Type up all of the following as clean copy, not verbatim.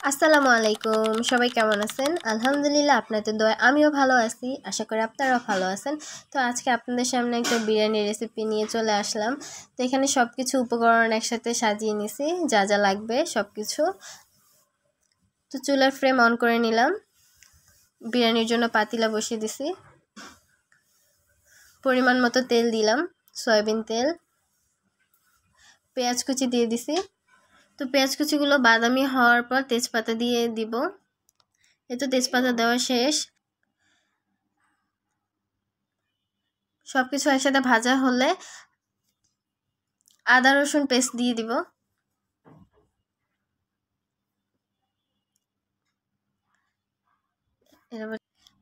আসসালামু আলাইকুম, সবাই কেমন আছেন? আলহামদুলিল্লাহ, আপনাদের দোয়ায় আমিও ভালো আছি। আশা করি আপনারাও ভালো আছেন। তো আজকে আপনাদের সামনে একটা বিরিয়ানি রেসিপি নিয়ে চলে আসলাম। তো এখানে সব কিছু উপকরণ একসাথে সাজিয়ে নিছি, যা যা লাগবে সব কিছু। তো চুলার ফ্লেম অন করে নিলাম, বিরিয়ানির জন্য পাতিলা বসিয়ে দিছি। পরিমাণ মতো তেল দিলাম, সয়াবিন তেল। পেঁয়াজ কুচি দিয়ে দিছি। তো পেঁয়াজ কুচিগুলো বাদামি হওয়ার পর তেজপাতা দিয়ে দিব। এই তো তেজপাতা দেওয়া শেষ। সব কিছু একসাথে ভাজা হলে আদা রসুন পেস্ট দিয়ে দিব।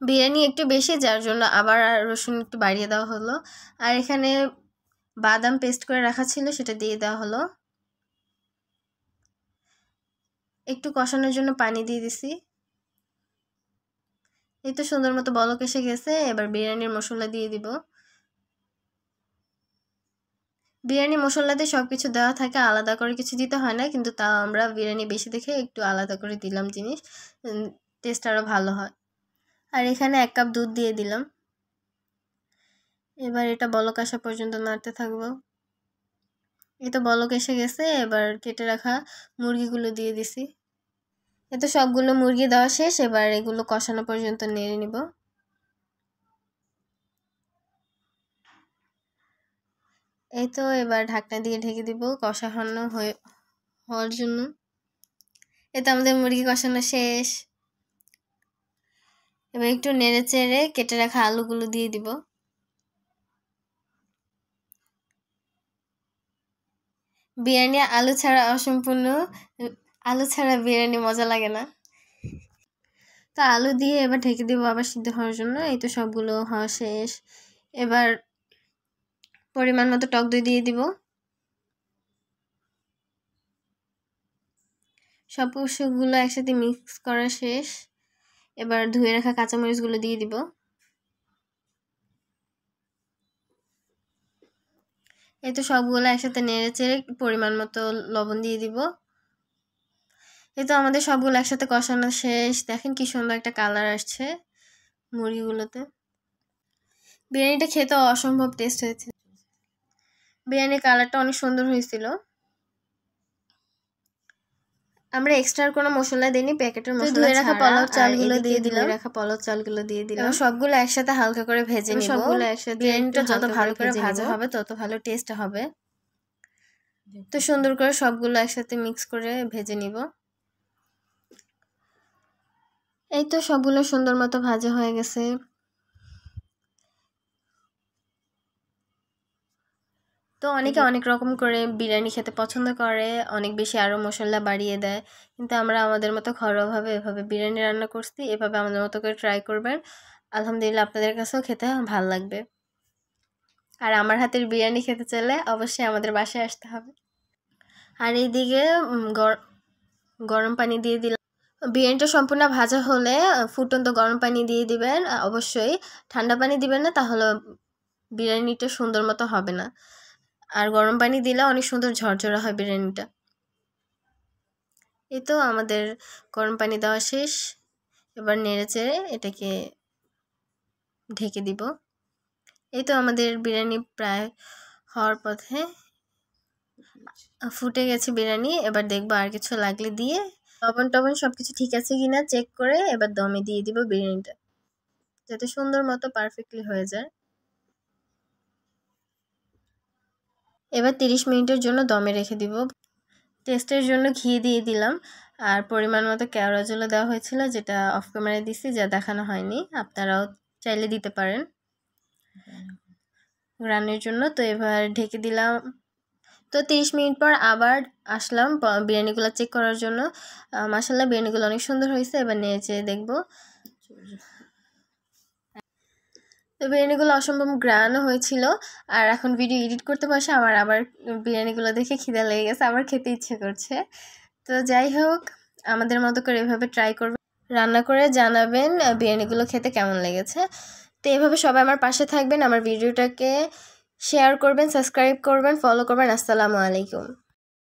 বিরিয়ানি একটু বেশি, যার জন্য আবার রসুন একটু বাড়িয়ে দেওয়া হলো। আর এখানে বাদাম পেস্ট করে রাখা ছিল, সেটা দিয়ে দেওয়া হলো। একটু কষানোর জন্য পানি দিয়ে দিছি। এই তো সুন্দর মতো বলক এসে গেছে। এবার বিরিয়ানির মশলা দিয়ে দিব। বিরিয়ানি মশলাতে সব কিছু দেওয়া থাকে, আলাদা করে কিছু দিতে হয় না, কিন্তু তাও আমরা বিরিয়ানি বেশি দেখে একটু আলাদা করে দিলাম জিনিস, টেস্ট আরও ভালো হয়। আর এখানে 1 কাপ দুধ দিয়ে দিলাম। এবার এটা বলক আসা পর্যন্ত নাড়তে থাকবো। এই তো বলক এসে গেছে। এবার কেটে রাখা মুরগিগুলো দিয়ে দিছি। এই তো সবগুলো মুরগি দেওয়া শেষ। এবার এগুলো কষানো পর্যন্ত নেড়ে নিব। এই তো এবার ঢাকনা দিয়ে ঢেকে দিব কষানো হওয়ার জন্য। এই তো আমাদের মুরগি কষানো শেষ। এবার একটু নেড়ে চেড়ে কেটে রাখা আলুগুলো দিয়ে দিব। বিরিয়ানি আলু ছাড়া অসম্পূর্ণ, আলু ছাড়া বিরিয়ানি মজা লাগে না। তো আলু দিয়ে এবার ঢেকে দিব আবার সিদ্ধ হওয়ার জন্য। এই তো সবগুলো হওয়া শেষ। এবার পরিমাণ মতো টক দই দিয়ে দিব। সব পোশাকগুলো একসাথে মিক্স করা শেষ। এবার ধুয়ে রাখা কাঁচামরিচগুলো দিয়ে দিব। এই তো সবগুলো একসাথে নেড়ে চেড়ে পরিমাণ মতো লবণ দিয়ে দিব। এই তো আমাদের সবগুলো একসাথে কষানো শেষ। দেখেন কি সুন্দর একটা কালার আসছে মুরগিগুলোতে। বিরিয়ানিটা খেতে অসম্ভব টেস্ট হয়েছে। বিরিয়ানির কালারটা অনেক সুন্দর হয়েছিল। আমরা এক্সট্রা কোনো মশলা দিইনি, প্যাকেটের মশলা ধুয়ে রাখা পোলাও চালগুলো দিয়ে দিলাম। সবগুলো একসাথে হালকা করে ভেজে নিব। সবগুলো একসাথে বিরিয়ানিটা যত ভালো করে ভাজা হবে তত ভালো টেস্ট হবে। তো সুন্দর করে সবগুলো একসাথে মিক্স করে ভেজে নিব। এই তো সবগুলো সুন্দর মতো ভাজা হয়ে গেছে। তো অনেকে অনেক রকম করে বিরিয়ানি খেতে পছন্দ করে, অনেক বেশি আরও মশলা বাড়িয়ে দেয়, কিন্তু আমরা আমাদের মতো ঘরোয়াভাবে এভাবে বিরিয়ানি রান্না করছি। এভাবে আমাদের মতো করে ট্রাই করবেন। আলহামদুলিল্লাহ, আপনাদের কাছেও খেতে ভালো লাগবে। আর আমার হাতের বিরিয়ানি খেতে চাইলে অবশ্যই আমাদের বাসায় আসতে হবে। আর এইদিকে গরম পানি দিয়ে দিলাম। বিরিয়ানিটা সম্পূর্ণ ভাজা হলে ফুটন্ত গরম পানি দিয়ে দিবেন। অবশ্যই ঠান্ডা পানি দিবেন না, তাহলে বিরিয়ানিটা সুন্দর মতো হবে না। আর গরম পানি দিলে অনেক সুন্দর ঝরঝরা হয় বিরিয়ানিটা। এই তো আমাদের গরম পানি দেওয়া শেষ। এবার নেড়ে চেড়ে এটাকে ঢেকে দিব। এই তো আমাদের বিরিয়ানি প্রায় হওয়ার পথে, ফুটে গেছে বিরিয়ানি। এবার দেখবো আর কিছু লাগলে দিয়ে, লবণ টবণ সব কিছু ঠিক আছে কিনা চেক করে এবার দমে দিয়ে দিব বিরিয়ানিটা, যাতে সুন্দর মতো পারফেক্টলি হয়ে যায়। এবার 30 মিনিটের জন্য দমে রেখে দিব। টেস্টের জন্য ঘি দিয়ে দিলাম। আর পরিমাণ মতো কেওড়া জলও দেওয়া হয়েছিল, যেটা অফ ক্যামেরায় দিছি, যা দেখানো হয়নি। আপনারাও চাইলে দিতে পারেন রান্নার জন্য। তো এবার ঢেকে দিলাম। তো 30 মিনিট পর আবার আসলাম বিরিয়ানিগুলো চেক করার জন্য। মাশাআল্লাহ, বিরিয়ানিগুলো অনেক সুন্দর হয়েছে। এবার নেড়ে দেখবো। তো বিরিয়ানিগুলো অসম্ভব গ্রানও হয়েছিল। আর এখন ভিডিও এডিট করতে বসে আমার আবার বিরিয়ানিগুলো দেখে খিদে লেগে গেছে, আবার খেতে ইচ্ছে করছে। তো যাই হোক, আমাদের মতো করে এভাবে ট্রাই করবেন, রান্না করে জানাবেন বিরিয়ানিগুলো খেতে কেমন লেগেছে। তো এভাবে সবাই আমার পাশে থাকবেন, আমার ভিডিওটাকে শেয়ার করবেন, সাবস্ক্রাইব করবেন, ফলো করবেন। আসসালামু আলাইকুম।